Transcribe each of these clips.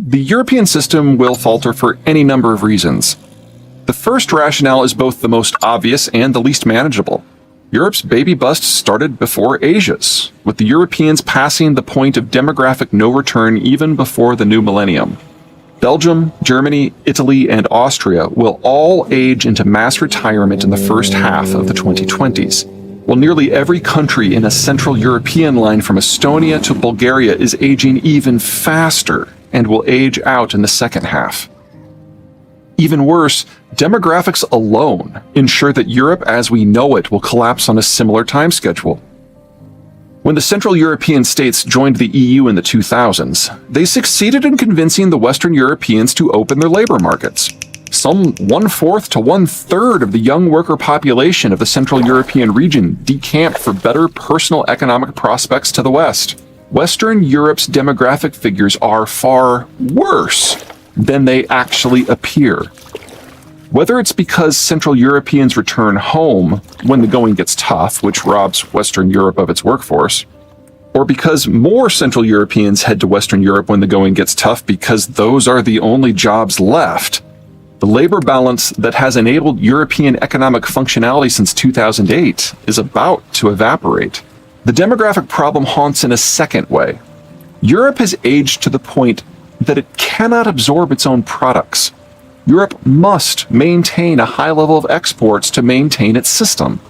The European system will falter for any number of reasons. The first rationale is both the most obvious and the least manageable. Europe's baby bust started before Asia's, with the Europeans passing the point of demographic no return even before the new millennium. Belgium, Germany, Italy, and Austria will all age into mass retirement in the first half of the 2020s, while nearly every country in a Central European line from Estonia to Bulgaria is aging even faster and will age out in the second half. Even worse, demographics alone ensure that Europe as we know it will collapse on a similar time schedule. When the Central European states joined the EU in the 2000s, they succeeded in convincing the Western Europeans to open their labor markets. Some 1/4 to 1/3 of the young worker population of the Central European region decamped for better personal economic prospects to the West. Western Europe's demographic figures are far worse than they actually appear. Whether it's because Central Europeans return home when the going gets tough, which robs Western Europe of its workforce, or because more Central Europeans head to Western Europe when the going gets tough because those are the only jobs left, the labor balance that has enabled European economic functionality since 2008 is about to evaporate. The demographic problem haunts in a second way. Europe has aged to the point that it cannot absorb its own products. Europe must maintain a high level of exports to maintain its system.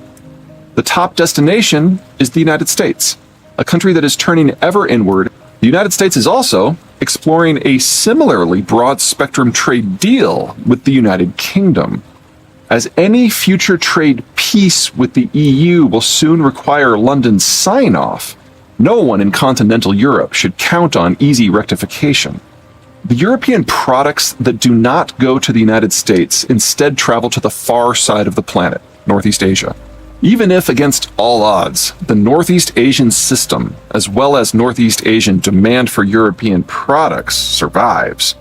The top destination is the United States, a country that is turning ever inward. The United States is also exploring a similarly broad spectrum trade deal with the United Kingdom. As any future trade peace with the EU will soon require London's sign-off, no one in continental Europe should count on easy rectification. The European products that do not go to the United States instead travel to the far side of the planet, Northeast Asia. Even if, against all odds, the Northeast Asian system, as well as Northeast Asian demand for European products, survives,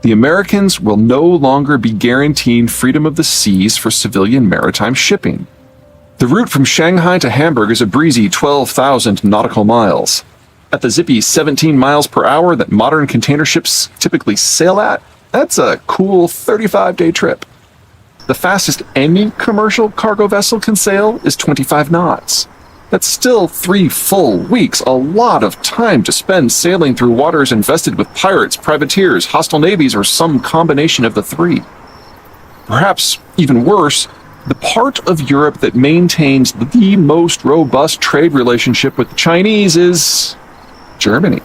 the Americans will no longer be guaranteeing freedom of the seas for civilian maritime shipping. The route from Shanghai to Hamburg is a breezy 12,000 nautical miles. At the zippy 17 miles per hour that modern container ships typically sail at, that's a cool 35-day trip. The fastest any commercial cargo vessel can sail is 25 knots. That's still 3 full weeks, a lot of time to spend sailing through waters infested with pirates, privateers, hostile navies, or some combination of the three. Perhaps even worse, the part of Europe that maintains the most robust trade relationship with the Chinese is Germany.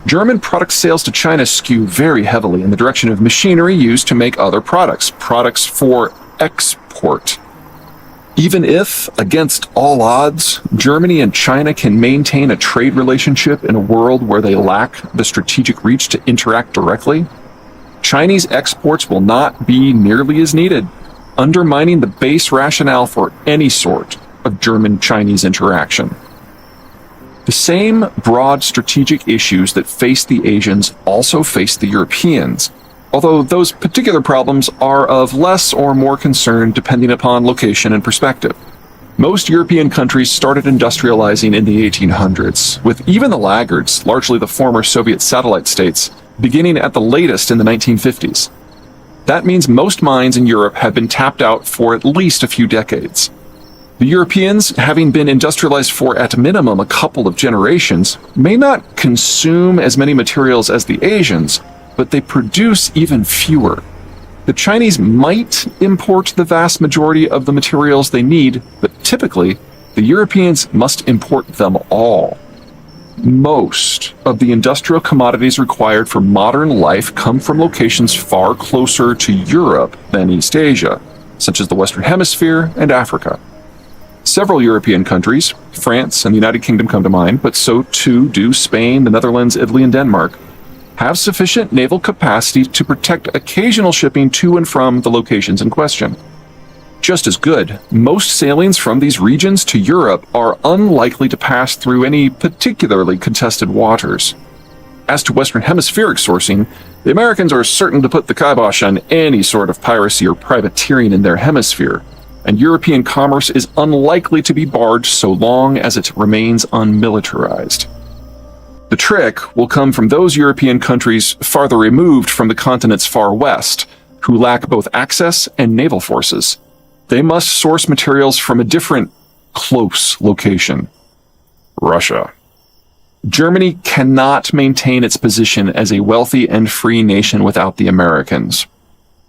German product sales to China skew very heavily in the direction of machinery used to make other products for export. Even if, against all odds, Germany and China can maintain a trade relationship in a world where they lack the strategic reach to interact directly, Chinese exports will not be nearly as needed, undermining the base rationale for any sort of German-Chinese interaction. The same broad strategic issues that face the Asians also face the Europeans, although those particular problems are of less or more concern depending upon location and perspective. Most European countries started industrializing in the 1800s, with even the laggards, largely the former Soviet satellite states, beginning at the latest in the 1950s. That means most mines in Europe have been tapped out for at least a few decades. The Europeans, having been industrialized for at minimum a couple of generations, may not consume as many materials as the Asians, but they produce even fewer. The Chinese might import the vast majority of the materials they need, but typically, the Europeans must import them all. Most of the industrial commodities required for modern life come from locations far closer to Europe than East Asia, such as the Western Hemisphere and Africa. Several European countries, France and the United Kingdom come to mind, but so too do Spain, the Netherlands, Italy, and Denmark, have sufficient naval capacity to protect occasional shipping to and from the locations in question. Just as good, most sailings from these regions to Europe are unlikely to pass through any particularly contested waters. As to Western Hemispheric sourcing, the Americans are certain to put the kibosh on any sort of piracy or privateering in their hemisphere, and European commerce is unlikely to be barred so long as it remains unmilitarized. The trick will come from those European countries farther removed from the continent's far west, who lack both access and naval forces. They must source materials from a different, close location: Russia. Germany cannot maintain its position as a wealthy and free nation without the Americans.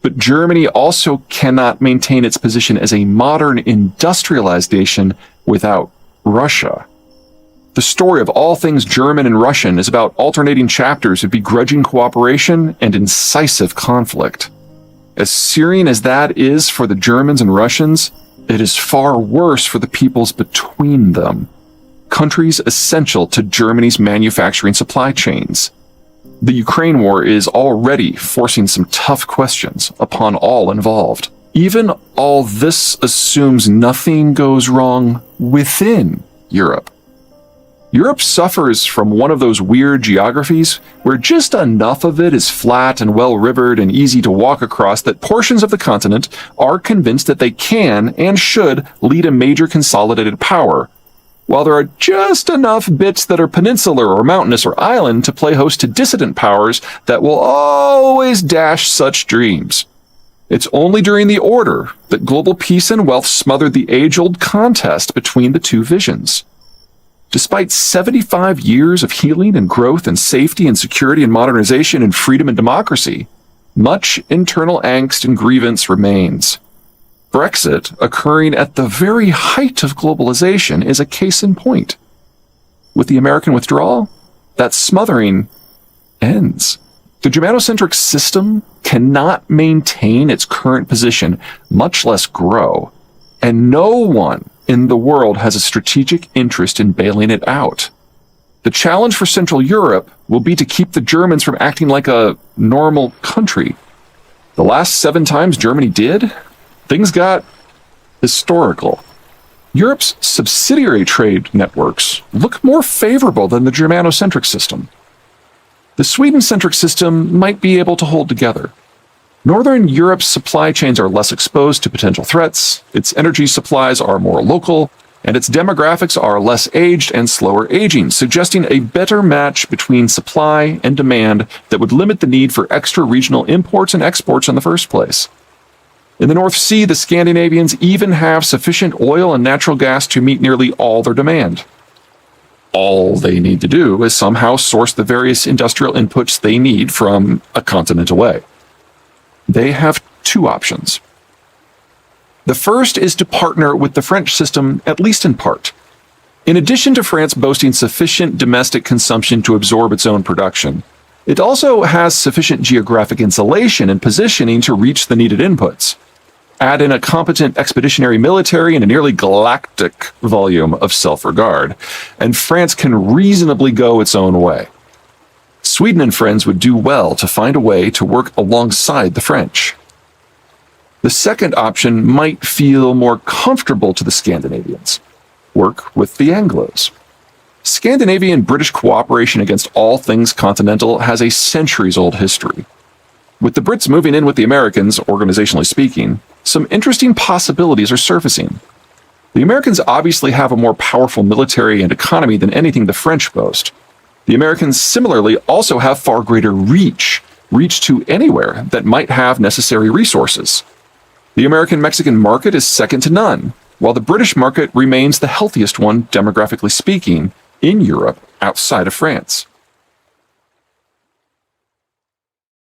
But Germany also cannot maintain its position as a modern industrialized nation without Russia. The story of all things German and Russian is about alternating chapters of begrudging cooperation and incisive conflict. As searing as that is for the Germans and Russians, it is far worse for the peoples between them, countries essential to Germany's manufacturing supply chains. The Ukraine war is already forcing some tough questions upon all involved. Even all this assumes nothing goes wrong within Europe. Europe suffers from one of those weird geographies where just enough of it is flat and well-rivered and easy to walk across that portions of the continent are convinced that they can and should lead a major consolidated power, while there are just enough bits that are peninsular or mountainous or island to play host to dissident powers that will always dash such dreams. It's only during the order that global peace and wealth smothered the age-old contest between the two visions. Despite 75 years of healing and growth and safety and security and modernization and freedom and democracy, much internal angst and grievance remains. Brexit, occurring at the very height of globalization, is a case in point. With the American withdrawal, that smothering ends. The Germanocentric system cannot maintain its current position, much less grow, and no one in the world has a strategic interest in bailing it out. The challenge for Central Europe will be to keep the Germans from acting like a normal country. The last 7 times Germany did, things got historical. Europe's subsidiary trade networks look more favorable than the Germanocentric system. The Sweden-centric system might be able to hold together. Northern Europe's supply chains are less exposed to potential threats, its energy supplies are more local, and its demographics are less aged and slower aging, suggesting a better match between supply and demand that would limit the need for extra regional imports and exports in the first place. In the North Sea, the Scandinavians even have sufficient oil and natural gas to meet nearly all their demand. All they need to do is somehow source the various industrial inputs they need from a continent away. They have 2 options. The first is to partner with the French system, at least in part. In addition to France boasting sufficient domestic consumption to absorb its own production, it also has sufficient geographic insulation and positioning to reach the needed inputs. Add in a competent expeditionary military and a nearly galactic volume of self-regard, and France can reasonably go its own way. Sweden and friends would do well to find a way to work alongside the French. The second option might feel more comfortable to the Scandinavians. Work with the Anglos. Scandinavian-British cooperation against all things continental has a centuries-old history. With the Brits moving in with the Americans, organizationally speaking, some interesting possibilities are surfacing. The Americans obviously have a more powerful military and economy than anything the French boast. The Americans similarly also have far greater reach to anywhere that might have necessary resources. The American-Mexican market is second to none, while the British market remains the healthiest one, demographically speaking, in Europe outside of France.